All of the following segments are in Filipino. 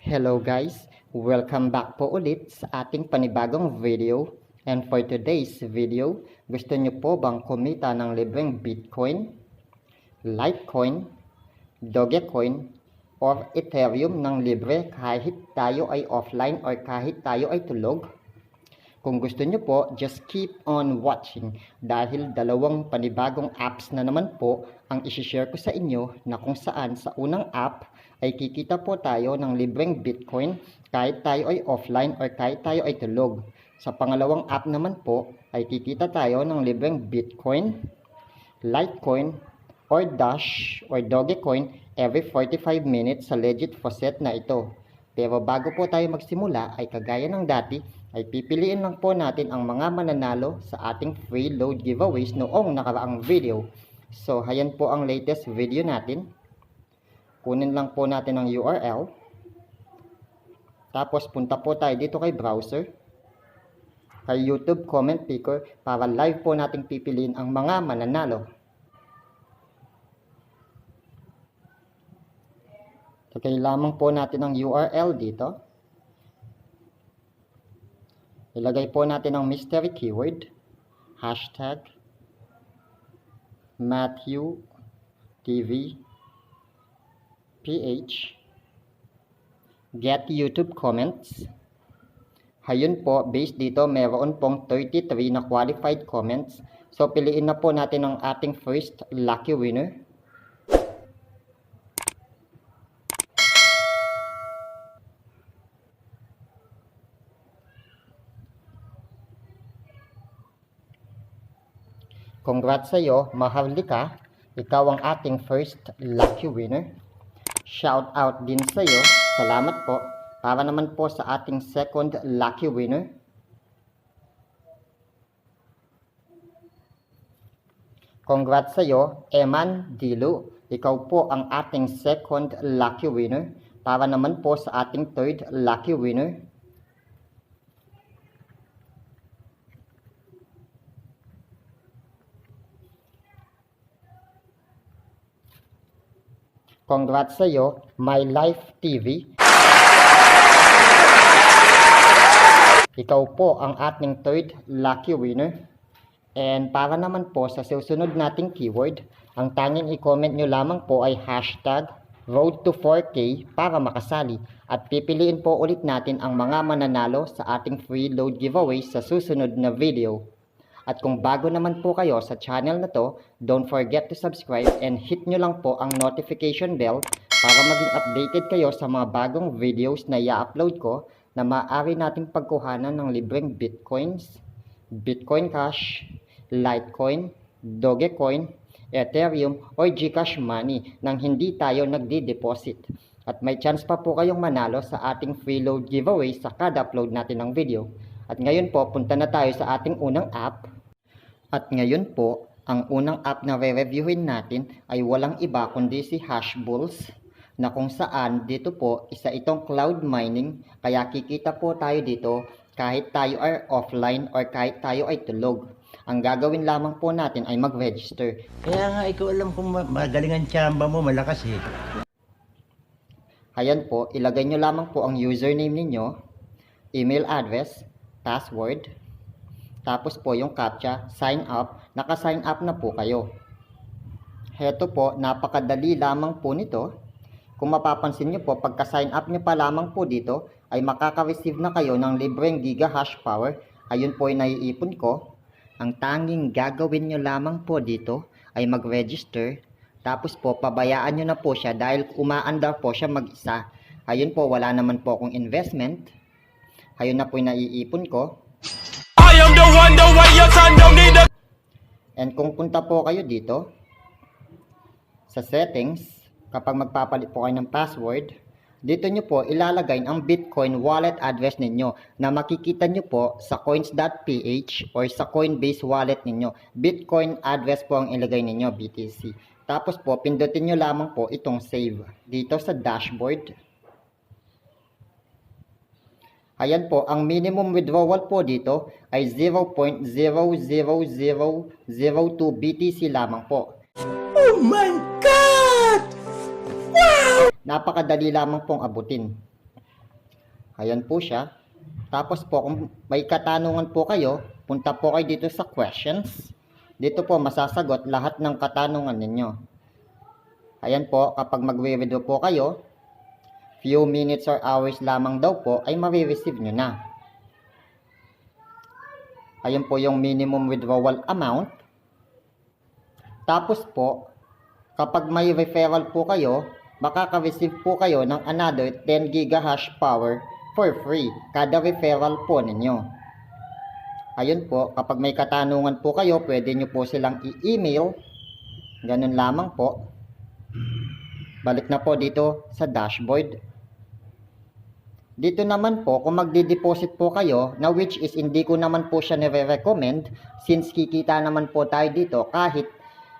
Hello guys! Welcome back po ulit sa ating panibagong video. And for today's video, gusto nyo po bang kumita ng libreng Bitcoin, Litecoin, Dogecoin, or Ethereum ng libre kahit tayo ay offline or kahit tayo ay tulog? Kung gusto nyo po, just keep on watching dahil dalawang panibagong apps na naman po ang isishare ko sa inyo na kung saan sa unang app ay kikita po tayo ng libreng Bitcoin kahit tayo ay offline or kahit tayo ay tulog. Sa pangalawang app naman po ay kikita tayo ng libreng Bitcoin, Litecoin, or Dash or Dogecoin every 45 minutes sa legit faucet na ito. Pero bago po tayo magsimula ay kagaya ng dati ay pipiliin lang po natin ang mga mananalo sa ating free load giveaways noong nakaraang video. So ayan po ang latest video natin. Kunin lang po natin ang URL. Tapos punta po tayo dito kay browser. Kay YouTube comment picker para live po nating pipiliin ang mga mananalo. Okay, lamang po natin ang URL dito. Ilagay po natin ang mystery keyword, hashtag, Matthew TV PH, get YouTube comments. Hayun po, based dito, meron pong 33 na qualified comments. So, piliin na po natin ang ating first lucky winner. Congrats sa iyo, Maharlika. Ikaw ang ating first lucky winner. Shout out din sa iyo. Salamat po. Para naman po sa ating second lucky winner. Congrats sa iyo, Eman Dilu. Ikaw po ang ating second lucky winner. Para naman po sa ating third lucky winner. Congrats sa iyo, My Life TV. Ikaw po ang ating third lucky winner. And para naman po sa susunod nating keyword, ang tanging i-comment nyo lamang po ay hashtag road to 4K para makasali. At pipiliin po ulit natin ang mga mananalo sa ating free load giveaway sa susunod na video. At kung bago naman po kayo sa channel na to, don't forget to subscribe and hit nyo lang po ang notification bell para maging updated kayo sa mga bagong videos na i-upload ko na maaari nating pagkuhanan ng libreng Bitcoins, Bitcoin Cash, Litecoin, Dogecoin, Ethereum o Gcash money nang hindi tayo nagdi-deposit. At may chance pa po kayong manalo sa ating free load giveaway sa kada upload natin ng video. At ngayon po, punta na tayo sa ating unang app. At ngayon po, ang unang app na re-reviewin natin ay walang iba kundi si Hashbulls na kung saan dito po isa itong Cloudmining kaya kikita po tayo dito kahit tayo ay offline or kahit tayo ay tulog. Ang gagawin lamang po natin ay mag-register. Kaya nga ikaw alam kung magaling ang tsamba mo, malakas eh. Ayan po, ilagay nyo lamang po ang username ninyo, email address, password, tapos po yung captcha, sign up, naka-sign up na po kayo. Heto po, napakadali lamang po nito. Kung mapapansin nyo po, pagka-sign up nyo pa lamang po dito, ay makaka-receive na kayo ng libreng giga hash power. Ayun po yung naiipon ko. Ang tanging gagawin nyo lamang po dito ay mag-register. Tapos po, pabayaan nyo na po siya dahil umaandar po siya mag-isa. Ayun po, wala naman po akong investment. Ayun na po yung naiipon ko. And kung punta po kayo dito sa settings, kapag magpapalit po kayo ng password, dito nyo po ilalagay ang Bitcoin wallet address ninyo na makikita nyo po sa coins.ph or sa Coinbase wallet ninyo. Bitcoin address po ang ilagay ninyo, BTC. Tapos po, pindutin nyo lamang po itong save dito sa dashboard. Ayan po, ang minimum withdrawal po dito ay 0.00002 BTC lamang po. Oh my God! Wow! Napakadali lamang pong abutin. Ayan po siya. Tapos po, kung may katanungan po kayo, punta po kayo dito sa questions. Dito po masasagot lahat ng katanungan ninyo. Ayan po, kapag magre-withdraw po kayo, few minutes or hours lamang daw po ay marireceive nyo na. Ayan po yung minimum withdrawal amount. Tapos po, kapag may referral po kayo, makaka-receive po kayo ng another 10 gigahash power for free kada referral po ninyo. Ayun po, kapag may katanungan po kayo, pwede nyo po silang i-email. Ganun lamang po. Balik na po dito sa dashboard. Dito naman po, kung magdi-deposit po kayo, na which is hindi ko naman po siya nire-recommend since kikita naman po tayo dito kahit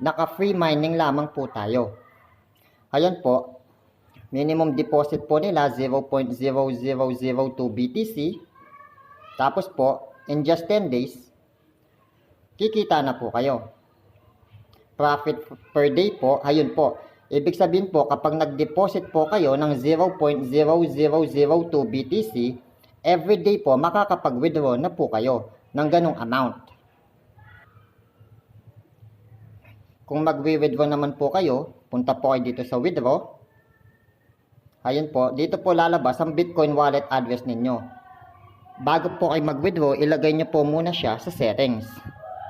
naka-free mining lamang po tayo. Ayan po, minimum deposit po nila 0.0002 BTC. Tapos po, in just 10 days, kikita na po kayo. Profit per day po, ayun po. Ibig sabihin po, kapag nag-deposit po kayo ng 0.0002 BTC, every day po makakapag-withdraw na po kayo ng ganong amount. Kung mag-withdraw naman po kayo, punta po kayo dito sa withdraw. Ayun po, dito po lalabas ang Bitcoin wallet address ninyo. Bago po kayo mag-withdraw, ilagay nyo po muna siya sa settings.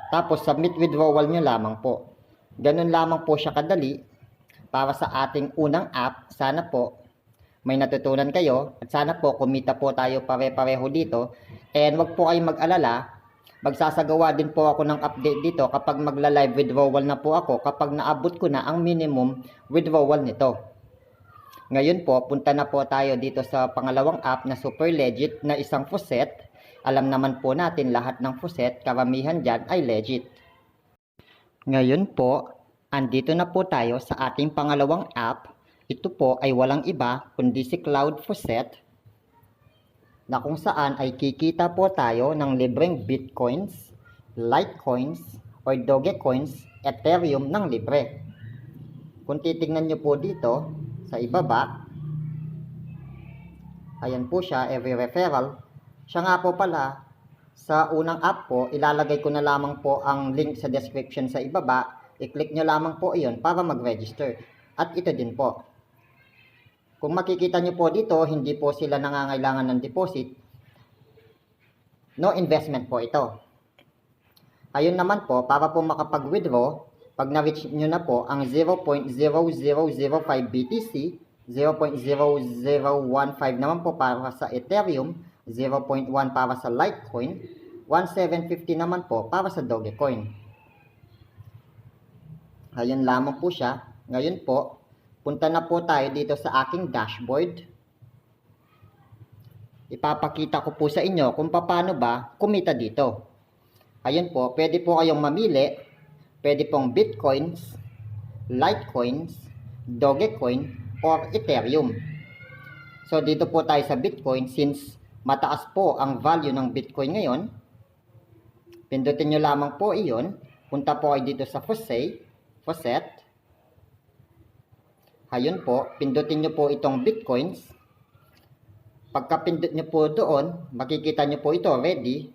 Tapos submit withdrawal nyo lamang po. Ganun lamang po siya kadali para sa ating unang app. Sana po may natutunan kayo at sana po kumita po tayo pare-pareho dito. And wag po kayong mag-alala, magsasagawa din po ako ng update dito kapag magla-live withdrawal na po ako kapag naabot ko na ang minimum withdrawal nito. Ngayon po, punta na po tayo dito sa pangalawang app na super legit na isang faucet. Alam naman po natin lahat ng faucet, karamihan dyan ay legit. Ngayon po, andito na po tayo sa ating pangalawang app. Ito po ay walang iba kundi si Cloudfaucet, na kung saan ay kikita po tayo ng libreng bitcoins, litecoins, or dogecoins, ethereum ng libre. Kung titignan nyo po dito sa ibaba, ayan po siya, every referral. Siya nga po pala, sa unang app po, ilalagay ko na lamang po ang link sa description sa ibaba. I-click nyo lamang po iyon para mag-register. At ito din po. Kung makikita nyo po dito, hindi po sila nangangailangan ng deposit. No investment po ito. Ayun naman po, para po makapag-withdraw, pag na-reach nyo na po ang 0.0005 BTC, 0.0015 naman po para sa Ethereum, 0.1 para sa Litecoin, 1,750 naman po para sa Dogecoin. Ayun lamang po siya. Ngayon po, punta na po tayo dito sa aking dashboard. Ipapakita ko po sa inyo kung paano ba kumita dito. Ayun po, pwede po kayong mamili. Pwede pong bitcoins, litecoins, dogecoin, or ethereum. So dito po tayo sa bitcoin since mataas po ang value ng bitcoin ngayon. Pindutin nyo lamang po iyon. Punta po kayo dito sa faucet. Ayun po, pindutin nyo po itong bitcoins. Pagka pindot nyo po doon, makikita nyo po ito ready.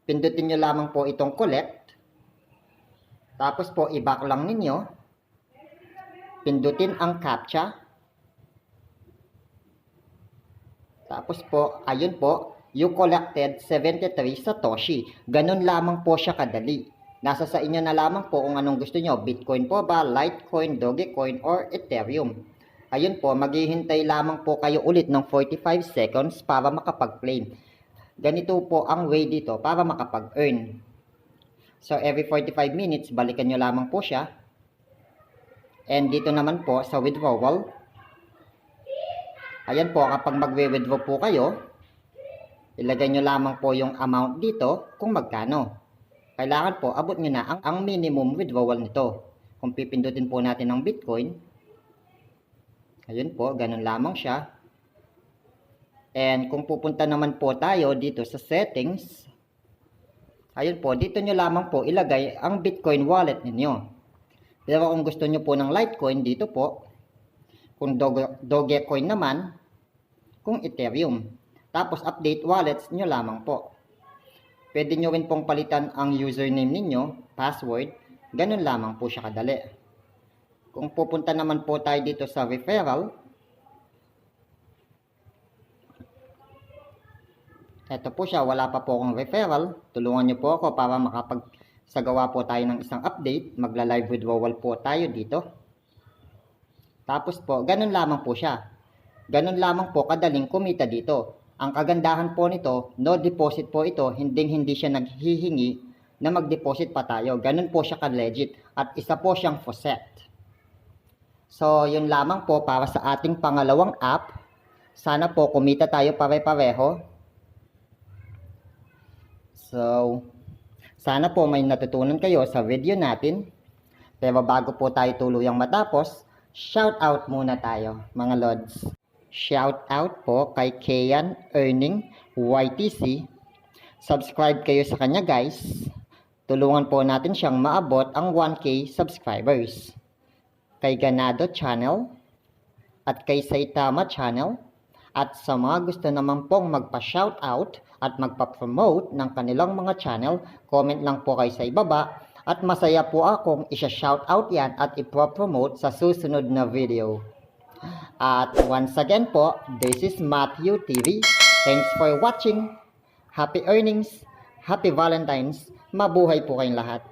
Pindutin nyo lamang po itong collect. Tapos po, i-back lang ninyo. Pindutin ang CAPTCHA. Tapos po, ayun po, you collected 73 Satoshi. Ganun lamang po siya kadali. Nasa sa inyo na lamang po kung anong gusto nyo. Bitcoin po ba, Litecoin, Dogecoin, or Ethereum. Ayun po, maghihintay lamang po kayo ulit ng 45 seconds para makapag-claim. Ganito po ang way dito para makapag-earn. So, every 45 minutes, balikan nyo lamang po siya. And dito naman po sa withdrawal. Ayan po, kapag magwe-withdraw po kayo, ilagay nyo lamang po yung amount dito kung magkano. Kailangan po, abot nyo na ang minimum withdrawal nito. Kung pipindutin po natin ng Bitcoin, ayun po, ganun lamang siya. And kung pupunta naman po tayo dito sa settings, ayun po, dito nyo lamang po ilagay ang Bitcoin wallet ninyo. Pero kung gusto nyo po ng Litecoin, dito po. Kung Dogecoin naman, kung Ethereum. Tapos update wallets nyo lamang po. Pwede nyo rin pong palitan ang username ninyo, password, ganun lamang po siya kadali. Kung pupunta naman po tayo dito sa referral, ito po siya, wala pa po akong referral. Tulungan nyo po ako para makapagsagawa po tayo ng isang update. Magla-live withdrawal po tayo dito. Tapos po, ganun lamang po siya. Ganun lamang po kadaling kumita dito. Ang kagandahan po nito, no deposit po ito, hindi siya naghihingi na mag-deposit pa tayo. Ganun po siya ka-legit. At isa po siyang faucet. So, yun lamang po para sa ating pangalawang app. Sana po kumita tayo pare-pareho. So, sana po may natutunan kayo sa video natin. Pero bago po tayo tuluyang matapos, shout out muna tayo mga lods. Shout out po kay Kian Earning YTC. Subscribe kayo sa kanya guys. Tulungan po natin siyang maabot ang 1K subscribers. Kay Ganado Channel at kay Saitama Channel. At sa mga gusto naman pong magpa-shoutout at magpa-promote ng kanilang mga channel, comment lang po kayo sa ibaba at masaya po akong isa-shoutout yan at ipropromote sa susunod na video. At once again po, this is Matthew TV. Thanks for watching. Happy earnings, happy Valentine's, mabuhay po kayong lahat.